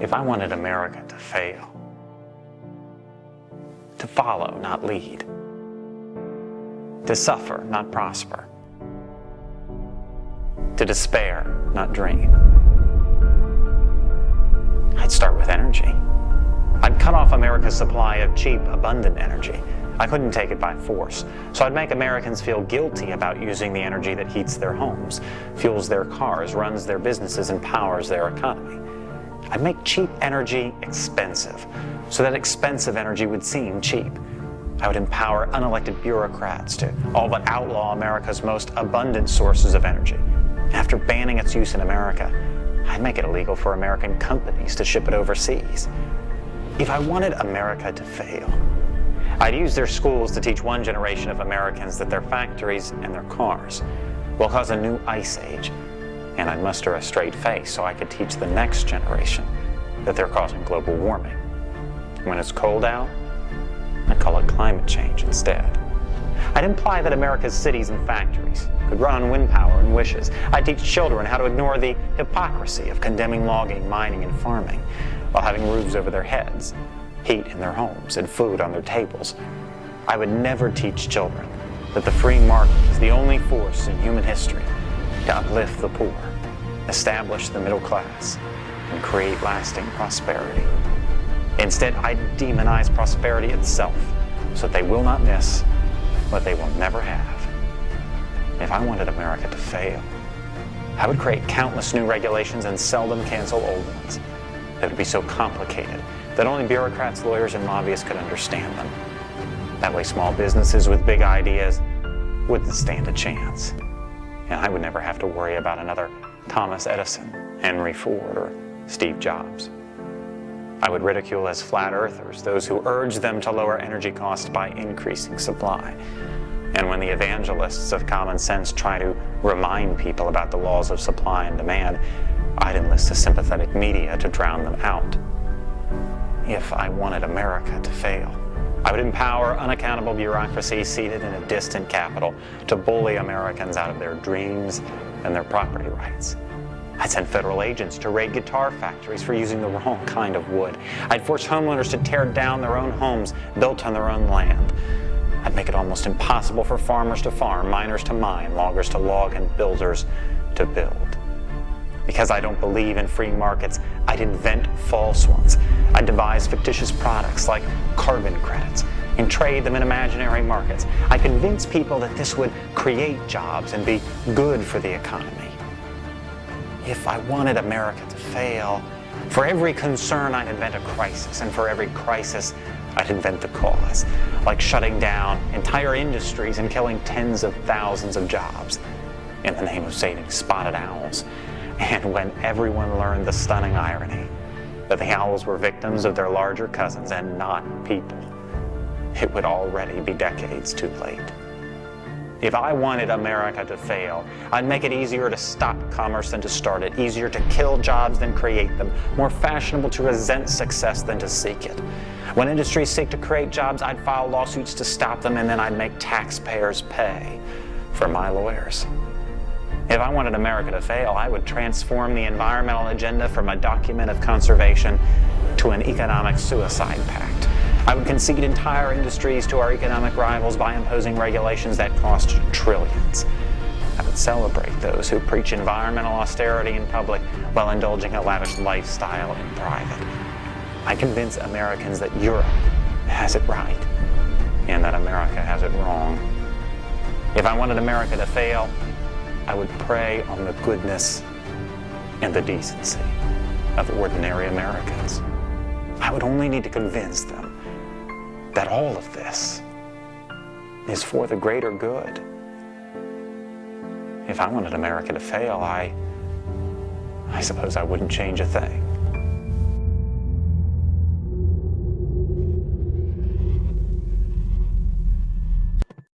If I wanted America to fail, to follow, not lead, to suffer, not prosper, to despair, not dream, I'd start with energy. I'd cut off America's supply of cheap, abundant energy. I couldn't take it by force, so I'd make Americans feel guilty about using the energy that heats their homes, fuels their cars, runs their businesses, and powers their economy. I'd make cheap energy expensive, so that expensive energy would seem cheap. I would empower unelected bureaucrats to all but outlaw America's most abundant sources of energy. After banning its use in America, I'd make it illegal for American companies to ship it overseas. If I wanted America to fail, I'd use their schools to teach one generation of Americans that their factories and their cars will cause a new ice age, and I'd muster a straight face so I could teach the next generation that they're causing global warming. When it's cold out, I'd call it climate change instead. I'd imply that America's cities and factories could run on wind power and wishes. I'd teach children how to ignore the hypocrisy of condemning logging, mining, and farming while having roofs over their heads, heat in their homes, and food on their tables. I would never teach children that the free market is the only force in human history to uplift the poor, establish the middle class, and create lasting prosperity. Instead, I demonize prosperity itself so that they will not miss what they will never have. If I wanted America to fail, I would create countless new regulations and seldom cancel old ones that would be so complicated that only bureaucrats, lawyers, and lobbyists could understand them. That way small businesses with big ideas wouldn't stand a chance. And I would never have to worry about another Thomas Edison, Henry Ford, or Steve Jobs. I would ridicule as flat earthers those who urge them to lower energy costs by increasing supply. And when the evangelists of common sense try to remind people about the laws of supply and demand, I'd enlist the sympathetic media to drown them out. If I wanted America to fail, I would empower unaccountable bureaucracy seated in a distant capital to bully Americans out of their dreams and their property rights. I'd send federal agents to raid guitar factories for using the wrong kind of wood. I'd force homeowners to tear down their own homes built on their own land. I'd make it almost impossible for farmers to farm, miners to mine, loggers to log, and builders to build. Because I don't believe in free markets, I'd invent false ones. I'd devise fictitious products like carbon credits and trade them in imaginary markets. I convince people that this would create jobs and be good for the economy. If I wanted America to fail, for every concern I'd invent a crisis, and for every crisis I'd invent the cause, like shutting down entire industries and killing tens of thousands of jobs in the name of saving spotted owls. And when everyone learned the stunning irony that the owls were victims of their larger cousins and not people, it would already be decades too late. If I wanted America to fail, I'd make it easier to stop commerce than to start it, easier to kill jobs than create them, more fashionable to resent success than to seek it. When industries seek to create jobs, I'd file lawsuits to stop them, and then I'd make taxpayers pay for my lawyers. If I wanted America to fail, I would transform the environmental agenda from a document of conservation to an economic suicide pact. I would concede entire industries to our economic rivals by imposing regulations that cost trillions. I would celebrate those who preach environmental austerity in public while indulging a lavish lifestyle in private. I convince Americans that Europe has it right and that America has it wrong. If I wanted America to fail, I would prey on the goodness and the decency of ordinary Americans. I would only need to convince them that all of this is for the greater good. If I wanted America to fail, I suppose I wouldn't change a thing.